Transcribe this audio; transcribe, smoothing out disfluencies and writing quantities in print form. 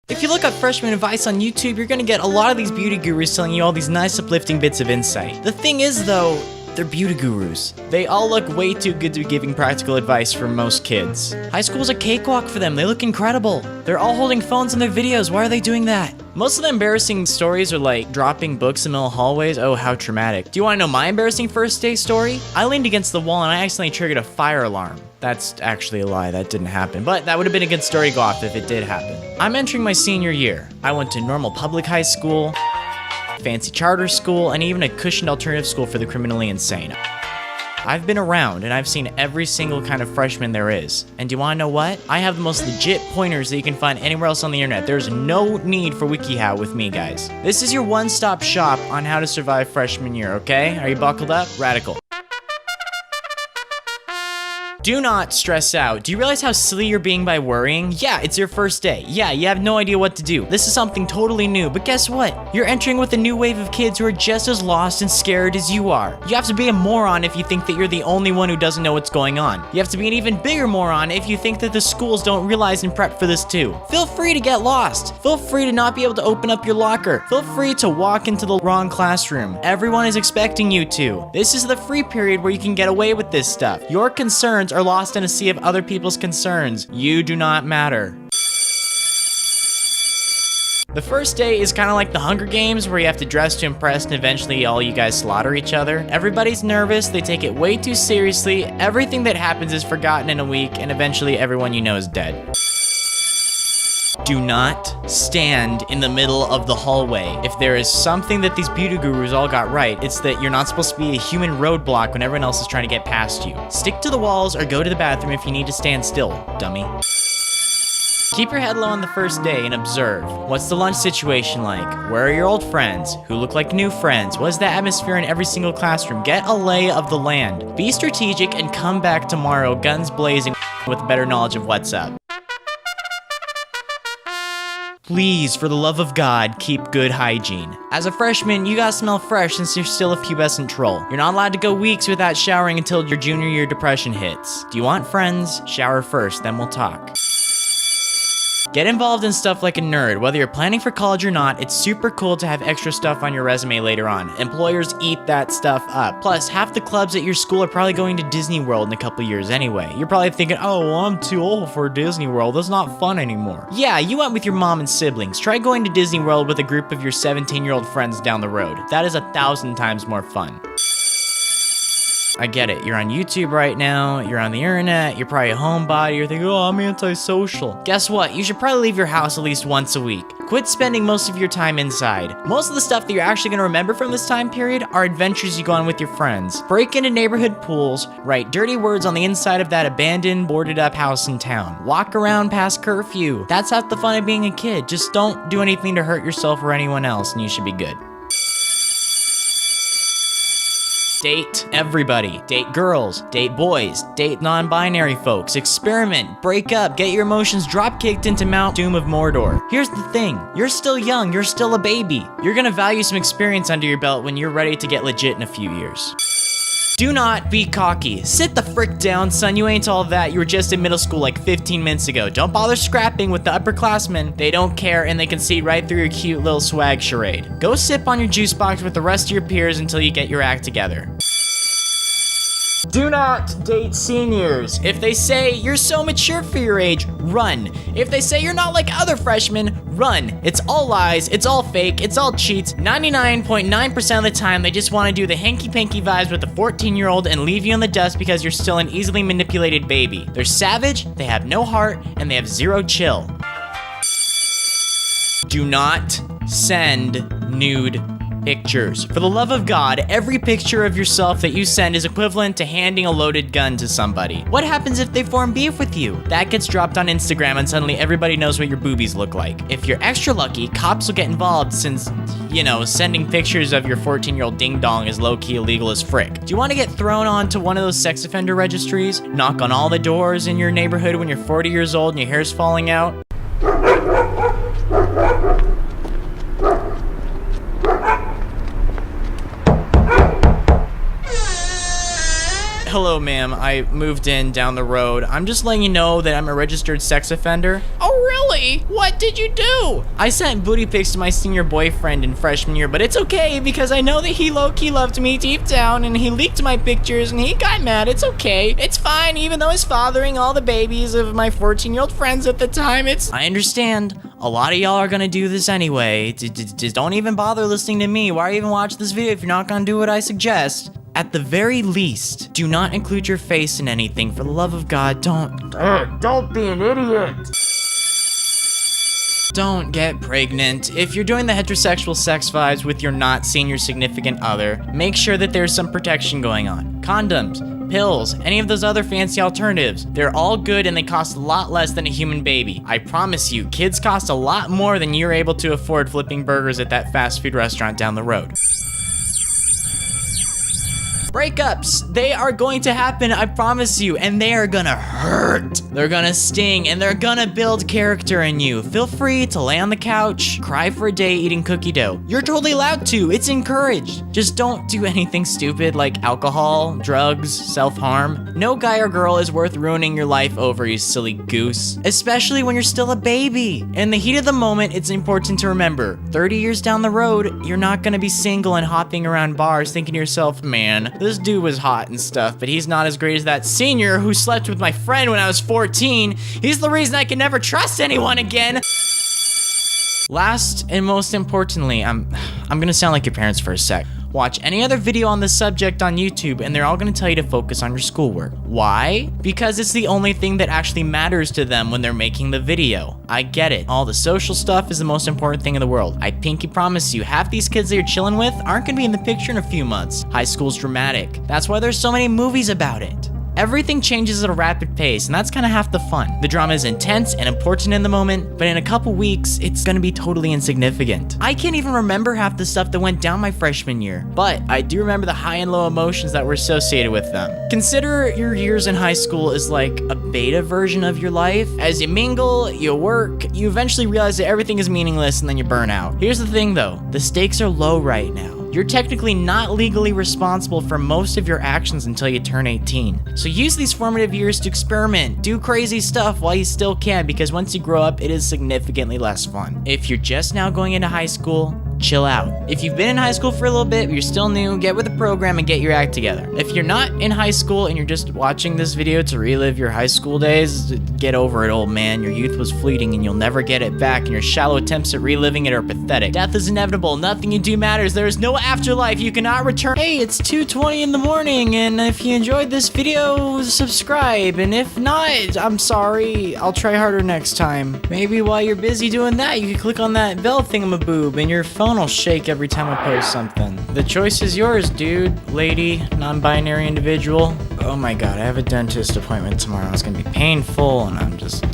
If you look up freshman advice on YouTube, you're gonna get a lot of these beauty gurus telling you all these nice uplifting bits of insight. The thing is though, they're beauty gurus. They all look way too good to be giving practical advice for most kids. High school's a cakewalk for them, they look incredible. They're all holding phones in their videos, why are they doing that? Most of the embarrassing stories are like dropping books in the middle hallways. Oh, how traumatic. Do you wanna know my embarrassing first day story? I leaned against the wall and I accidentally triggered a fire alarm. That's actually a lie, that didn't happen, but that would have been a good story to go off if it did happen. I'm entering my senior year. I went to normal public high school, fancy charter school, and even a cushioned alternative school for the criminally insane. I've been around and I've seen every single kind of freshman there is. And do you wanna know what? I have the most legit pointers that you can find anywhere else on the internet. There's no need for WikiHow with me, guys. This is your one-stop shop on how to survive freshman year, okay? Are you buckled up? Radical. Do not stress out. Do you realize how silly you're being by worrying? Yeah, it's your first day. Yeah, you have no idea what to do. This is something totally new, but guess what? You're entering with a new wave of kids who are just as lost and scared as you are. You have to be a moron if you think that you're the only one who doesn't know what's going on. You have to be an even bigger moron if you think that the schools don't realize and prep for this too. Feel free to get lost. Feel free to not be able to open up your locker. Feel free to walk into the wrong classroom. Everyone is expecting you to. This is the free period where you can get away with this stuff. Your concerns are lost in a sea of other people's concerns. You do not matter. The first day is kind of like the Hunger Games where you have to dress to impress and eventually all you guys slaughter each other. Everybody's nervous, they take it way too seriously, everything that happens is forgotten in a week, and eventually everyone you know is dead. Do not stand in the middle of the hallway. If there is something that these beauty gurus all got right, it's that you're not supposed to be a human roadblock when everyone else is trying to get past you. Stick to the walls or go to the bathroom if you need to stand still, dummy. Keep your head low on the first day and observe. What's the lunch situation like? Where are your old friends? Who look like new friends? What is the atmosphere in every single classroom? Get a lay of the land. Be strategic and come back tomorrow guns blazing with better knowledge of what's up. Please, for the love of God, keep good hygiene. As a freshman, you gotta smell fresh since you're still a pubescent troll. You're not allowed to go weeks without showering until your junior year depression hits. Do you want friends? Shower first, then we'll talk. Get involved in stuff like a nerd. Whether you're planning for college or not, it's super cool to have extra stuff on your resume later on. Employers eat that stuff up. Plus, half the clubs at your school are probably going to Disney World in a couple years anyway. You're probably thinking, oh, well, I'm too old for Disney World. That's not fun anymore. Yeah, you went with your mom and siblings. Try going to Disney World with a group of your 17-year-old friends down the road. That is 1,000 times more fun. I get it, you're on YouTube right now, you're on the internet, you're probably a homebody, you're thinking, oh, I'm antisocial. Guess what? You should probably leave your house at least once a week. Quit spending most of your time inside. Most of the stuff that you're actually gonna remember from this time period are adventures you go on with your friends. Break into neighborhood pools, write dirty words on the inside of that abandoned, boarded up house in town. Walk around past curfew. That's half the fun of being a kid. Just don't do anything to hurt yourself or anyone else and you should be good. Date everybody. Date girls, date boys, date non-binary folks, experiment, break up, get your emotions drop-kicked into Mount Doom of Mordor. Here's the thing, you're still young, you're still a baby. You're gonna value some experience under your belt when you're ready to get legit in a few years. Do not be cocky. Sit the frick down, son. You ain't all that. You were just in middle school like 15 minutes ago. Don't bother scrapping with the upperclassmen. They don't care and they can see right through your cute little swag charade. Go sip on your juice box with the rest of your peers until you get your act together. Do not date seniors. If they say you're so mature for your age, run. If they say you're not like other freshmen, run. It's all lies, it's all fake, it's all cheats. 99.9% of the time, they just want to do the hanky-panky vibes with a 14-year-old and leave you in the dust because you're still an easily manipulated baby. They're savage, they have no heart, and they have zero chill. Do not send nude pictures. For the love of God, every picture of yourself that you send is equivalent to handing a loaded gun to somebody. What happens if they form beef with you? That gets dropped on Instagram and suddenly everybody knows what your boobies look like. If you're extra lucky, cops will get involved since, you know, sending pictures of your 14-year-old ding-dong is low-key illegal as frick. Do you want to get thrown onto one of those sex offender registries? Knock on all the doors in your neighborhood when you're 40 years old and your hair's falling out? Hello, ma'am. I moved in down the road. I'm just letting you know that I'm a registered sex offender. Oh, really? Really? What did you do? I sent booty pics to my senior boyfriend in freshman year, but it's okay because I know that he low-key loved me deep down and he leaked my pictures and he got mad. It's okay. It's fine, even though he's fathering all the babies of my 14-year-old friends at the time. I understand. A lot of y'all are gonna do this anyway. Just don't even bother listening to me. Why even watch this video if you're not gonna do what I suggest? At the very least, do not include your face in anything. For the love of God, don't be an idiot. Don't get pregnant. If you're doing the heterosexual sex vibes with your not senior significant other, make sure that there's some protection going on. Condoms, pills, any of those other fancy alternatives. They're all good and they cost a lot less than a human baby. I promise you, kids cost a lot more than you're able to afford flipping burgers at that fast food restaurant down the road. Breakups, they are going to happen, I promise you, and they are gonna hurt. They're gonna sting, and they're gonna build character in you. Feel free to lay on the couch, cry for a day eating cookie dough. You're totally allowed to, it's encouraged. Just don't do anything stupid like alcohol, drugs, self-harm. No guy or girl is worth ruining your life over, you silly goose. Especially when you're still a baby. In the heat of the moment, it's important to remember, 30 years down the road, you're not gonna be single and hopping around bars thinking to yourself, man, this dude was hot and stuff, but he's not as great as that senior who slept with my friend when I was 14. He's the reason I can never trust anyone again. Last and most importantly, I'm gonna sound like your parents for a sec. Watch any other video on this subject on YouTube and they're all gonna tell you to focus on your schoolwork. Why? Because it's the only thing that actually matters to them when they're making the video. I get it. All the social stuff is the most important thing in the world. I pinky promise you, half these kids that you're chilling with aren't gonna be in the picture in a few months. High school's dramatic. That's why there's so many movies about it. Everything changes at a rapid pace, and that's kind of half the fun. The drama is intense and important in the moment, but in a couple weeks, it's gonna be totally insignificant. I can't even remember half the stuff that went down my freshman year, but I do remember the high and low emotions that were associated with them. Consider your years in high school as like a beta version of your life. As you mingle, you work, you eventually realize that everything is meaningless and then you burn out. Here's the thing though, the stakes are low right now. You're technically not legally responsible for most of your actions until you turn 18. So use these formative years to experiment, do crazy stuff while you still can, because once you grow up, it is significantly less fun. If you're just now going into high school, chill out. If you've been in high school for a little bit, but you're still new, get with the program and get your act together. If you're not in high school and you're just watching this video to relive your high school days, get over it, old man. Your youth was fleeting and you'll never get it back, and your shallow attempts at reliving it are pathetic. Death is inevitable. Nothing you do matters. There is no afterlife. You cannot return. Hey, it's 2:20 in the morning, and if you enjoyed this video, subscribe. And if not, I'm sorry. I'll try harder next time. Maybe while you're busy doing that, you can click on that bell thingamaboob and your phone will shake every time I post something. The choice is yours, dude, lady, non-binary individual. Oh my god, I have a dentist appointment tomorrow. It's gonna be painful and I'm just